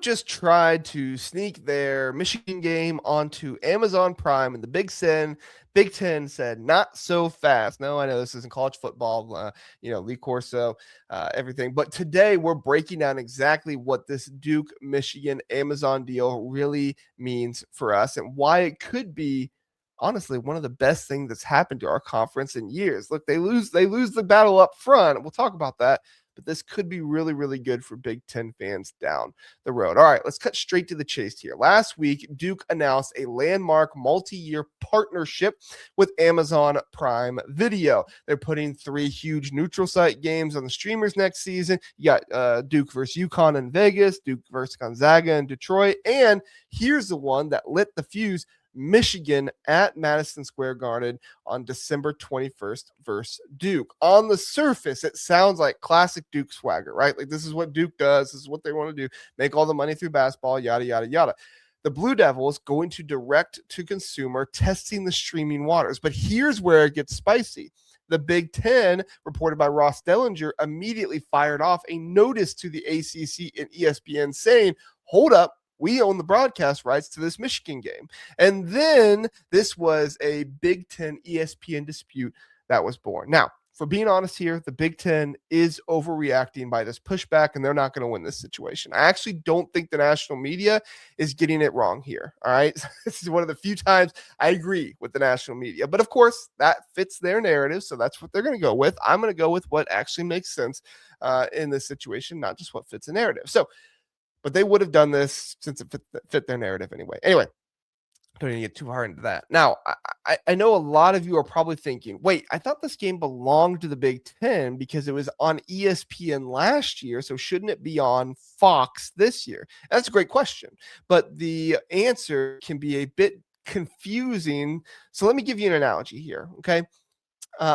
just tried to sneak their Michigan game onto Amazon Prime, and the Big Ten said, not so fast. No, I know this isn't college football, Lee Corso, everything. But today we're breaking down exactly what this Duke Michigan Amazon deal really means for us and why it could be honestly one of the best things that's happened to our conference in years. Look, they lose the battle up front. We'll talk about that, but this could be really, really good for Big Ten fans down the road. All right, let's cut straight to the chase here. Last week, Duke announced a landmark multi-year partnership with Amazon Prime Video. They're putting 3 huge neutral site games on the streamers next season. You got Duke versus UConn in Vegas, Duke versus Gonzaga in Detroit, and here's the one that lit the fuse: Michigan at Madison Square Garden on December 21st versus Duke. On the surface, it sounds like classic Duke swagger, right? Like this is what Duke does. This is what they want to do. Make all the money through basketball, yada, yada, yada. The Blue Devils going to direct to consumer, testing the streaming waters. But here's where it gets spicy. The Big Ten, reported by Ross Dellinger, immediately fired off a notice to the ACC and ESPN saying, hold up, we own the broadcast rights to this Michigan game. And then this was a Big Ten ESPN dispute that was born. Now, for being honest here, the Big Ten is overreacting by this pushback, and they're not going to win this situation. I actually don't think the national media is getting it wrong here. All right. This is one of the few times I agree with the national media. But of course, that fits their narrative. So that's what they're going to go with. I'm going to go with what actually makes sense in this situation, not just what fits a narrative. But they would have done this since it fit their narrative anyway. Anyway, don't even get too hard into that. Now, I know a lot of you are probably thinking, wait, I thought this game belonged to the Big Ten because it was on ESPN last year, so shouldn't it be on Fox this year? That's a great question, but the answer can be a bit confusing. So let me give you an analogy here, okay?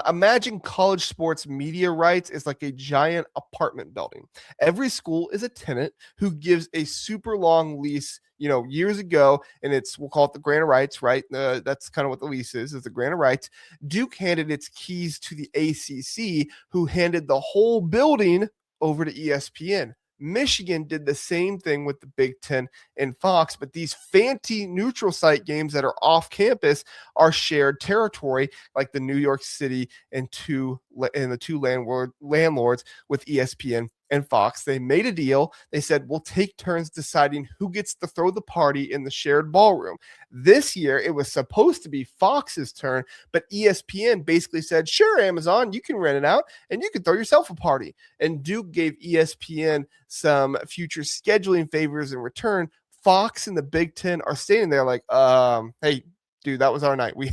Imagine college sports media rights is like a giant apartment building. Every school is a tenant who gives a super long lease, years ago, and we'll call it the grant of rights, right? That's kind of what the lease is the grant of rights. Duke handed its keys to the ACC, who handed the whole building over to ESPN. Michigan did the same thing with the Big Ten and Fox, but these fancy neutral site games that are off campus are shared territory, like the New York City and the two landlords with ESPN and Fox. They made a deal. They said, we'll take turns deciding who gets to throw the party in the shared ballroom. This year, it was supposed to be Fox's turn, but ESPN basically said, sure, Amazon, you can rent it out and you can throw yourself a party. And Duke gave ESPN some future scheduling favors in return. Fox and the Big Ten are standing there like, hey, dude, that was our night. We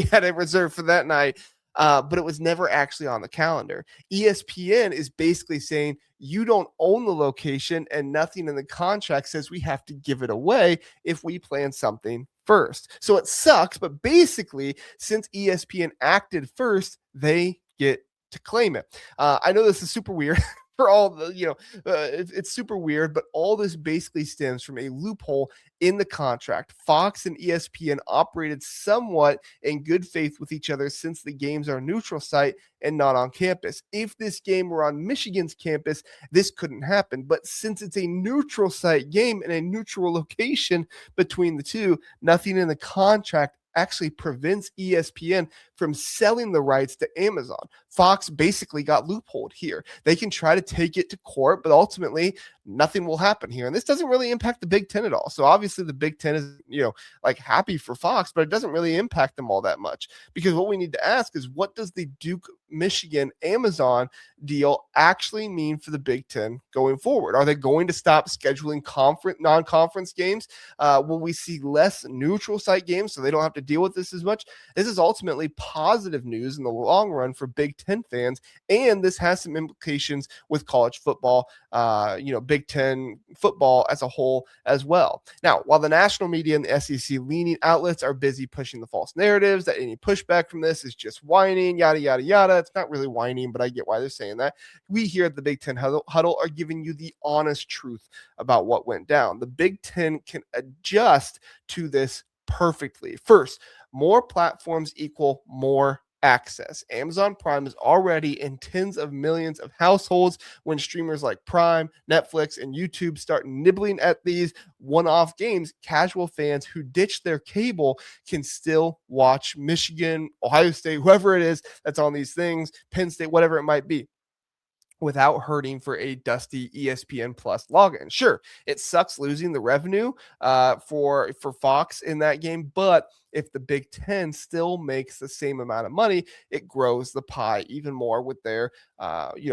had it reserved for that night. But it was never actually on the calendar. ESPN is basically saying you don't own the location, and nothing in the contract says we have to give it away if we plan something first. So it sucks, but basically, since ESPN acted first, they get to claim it. I know this is super weird. For all the, it's super weird, but all this basically stems from a loophole in the contract. Fox and ESPN operated somewhat in good faith with each other since the games are neutral site and not on campus. If this game were on Michigan's campus, this couldn't happen. But since it's a neutral site game and a neutral location between the two, nothing in the contract actually prevents ESPN from selling the rights to Amazon. Fox basically got loopholed here. They can try to take it to court, but ultimately nothing will happen here. And this doesn't really impact the Big Ten at all. So obviously the Big Ten is, happy for Fox, but it doesn't really impact them all that much, because what we need to ask is, what does the Duke Michigan Amazon deal actually mean for the Big Ten going forward? Are they going to stop scheduling non-conference games? Will we see less neutral site games so they don't have to deal with this as much? This is ultimately positive news in the long run for Big Ten fans, and this has some implications with college football, Big Ten football as a whole as well. Now, while the national media and the SEC leaning outlets are busy pushing the false narratives that any pushback from this is just whining, yada, yada, yada. It's not really whining, but I get why they're saying that. We here at the Big Ten Huddle are giving you the honest truth about what went down. The Big Ten can adjust to this perfectly. First, more platforms equal more access. Amazon Prime is already in tens of millions of households when streamers like Prime, Netflix, and YouTube start nibbling at these one-off games. Casual fans who ditch their cable can still watch Michigan, Ohio State, whoever it is that's on these things, Penn State, whatever it might be, without hurting for a dusty ESPN Plus login. Sure, it sucks losing the revenue for Fox in that game, but if the Big Ten still makes the same amount of money, it grows the pie even more with their,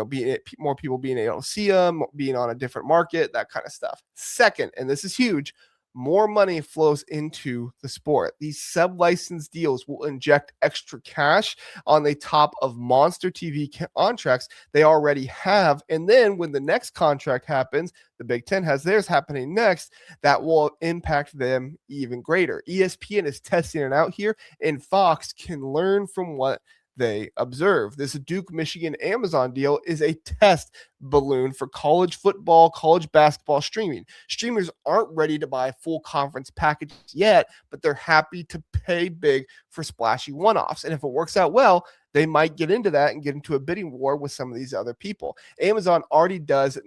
being more people being able to see them, being on a different market, that kind of stuff. Second, and this is huge, more money flows into the sport. These sub-license deals will inject extra cash on the top of monster TV contracts they already have. And then when the next contract happens, the Big Ten has theirs happening next, that will impact them even greater. ESPN is testing it out here, and Fox can learn from what they observe. This Duke Michigan Amazon deal is a test balloon for college football, college basketball streaming. Streamers aren't ready to buy full conference packages yet, but they're happy to pay big for splashy one-offs. And if it works out well, they might get into that and get into a bidding war with some of these other people. Amazon already does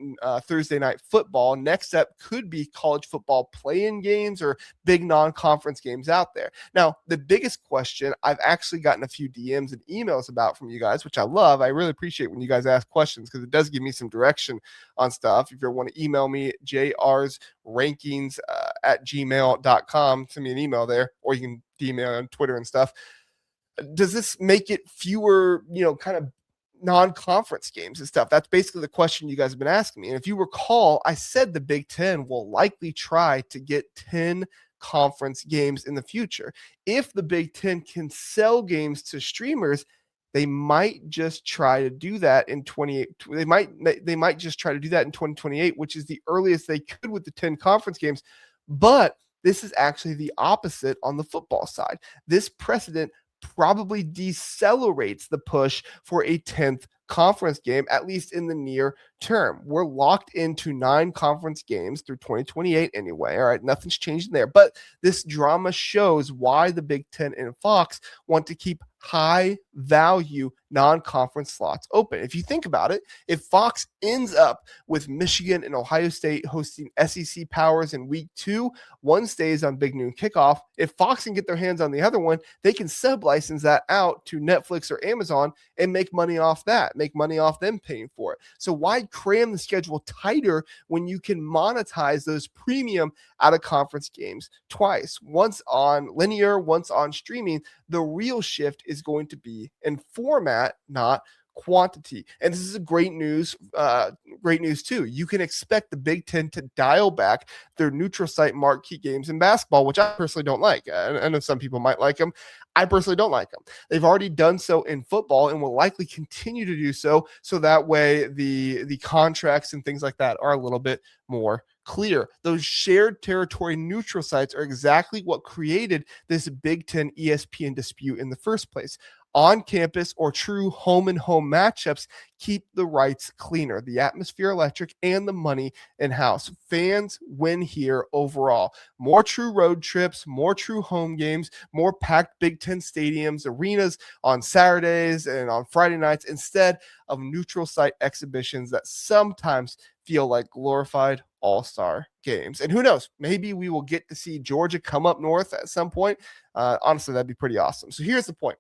Thursday night football. Next up could be college football play-in games or big non-conference games out there. Now, the biggest question I've actually gotten a few DMs and emails about from you guys, which I love. I really appreciate when you guys ask questions because it does give me some direction on stuff. If you want to email me, jrsrankings at gmail.com, send me an email there, or you can DM me on Twitter and stuff. Does this make it fewer, kind of non-conference games and stuff? That's basically the question you guys have been asking me. And if you recall, I said the Big Ten will likely try to get 10 conference games in the future. If the Big Ten can sell games to streamers, they might just try to do that in 28. They might just try to do that in 2028, which is the earliest they could with the 10 conference games. But this is actually the opposite on the football side. This precedent probably decelerates the push for a 10th conference game, at least in the near term. We're locked into 9 conference games through 2028 anyway. All right, nothing's changing there. But this drama shows why the Big Ten and Fox want to keep high value non-conference slots open. If you think about it, if Fox ends up with Michigan and Ohio State hosting SEC powers in week 2, one stays on Big Noon Kickoff. If Fox can get their hands on the other one, they can sub-license that out to Netflix or Amazon and make money off that, make money off them paying for it. So why cram the schedule tighter when you can monetize those premium out of conference games twice, once on linear, once on streaming? The real shift is going to be in format, not quantity. And this is a great news too. You can expect the Big Ten to dial back their neutral site marquee games in basketball, which I personally don't like. I know some people might like them. I personally don't like them. They've already done so in football and will likely continue to do so. So that way the contracts and things like that are a little bit more clear. Those shared territory neutral sites are exactly what created this Big Ten ESPN dispute in the first place. On campus or true home and home matchups keep the rights cleaner, the atmosphere electric, and the money in-house. Fans win here overall. More true road trips, more true home games, more packed Big Ten stadiums, arenas on Saturdays and on Friday nights instead of neutral site exhibitions that sometimes feel like glorified all-star games. And who knows, maybe we will get to see Georgia come up north at some point. Honestly, that'd be pretty awesome. So here's the point.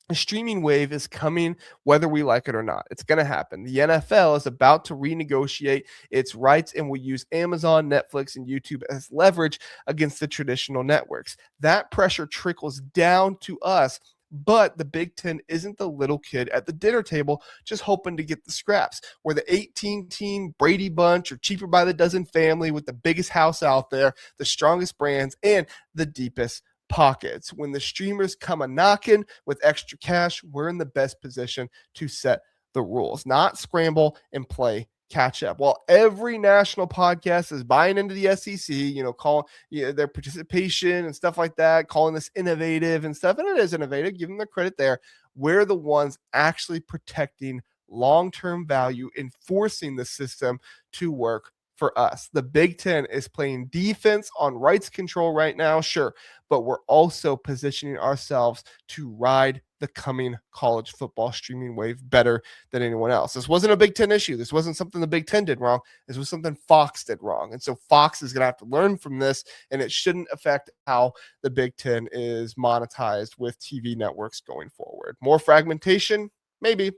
The streaming wave is coming whether we like it or not. It's going to happen. The NFL is about to renegotiate its rights and will use Amazon, Netflix, and YouTube as leverage against the traditional networks. That pressure trickles down to us, but the Big Ten isn't the little kid at the dinner table just hoping to get the scraps. We're the 18-team Brady Bunch or cheaper by the dozen family with the biggest house out there, the strongest brands, and the deepest pockets. When the streamers come a knocking with extra cash, we're in the best position to set the rules, not scramble and play catch up. While every national podcast is buying into the SEC, calling their participation and stuff like that, calling this innovative and stuff, and it is innovative, give them their credit there. We're the ones actually protecting long-term value, enforcing the system to work for us. The Big Ten is playing defense on rights control right now, sure, but we're also positioning ourselves to ride the coming college football streaming wave better than anyone else. This wasn't a Big Ten issue. This wasn't something the Big Ten did wrong. This was something Fox did wrong. And so Fox is going to have to learn from this, and it shouldn't affect how the Big Ten is monetized with TV networks going forward. More fragmentation? Maybe.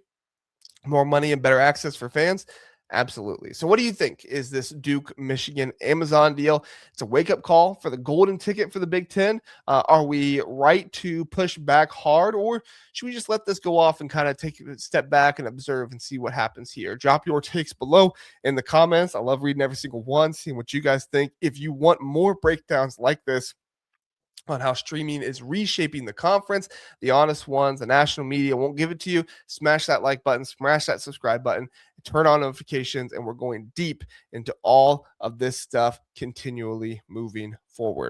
More money and better access for fans? Absolutely. So, what do you think? Is this Duke, Michigan, Amazon deal? It's a wake up call for the golden ticket for the Big Ten. Are we right to push back hard, or should we just let this go off and kind of take a step back and observe and see what happens here? Drop your takes below in the comments. I love reading every single one, seeing what you guys think. If you want more breakdowns like this on how streaming is reshaping the conference, the honest ones, the national media won't give it to you, smash that like button, smash that subscribe button, turn on notifications, and we're going deep into all of this stuff continually moving forward.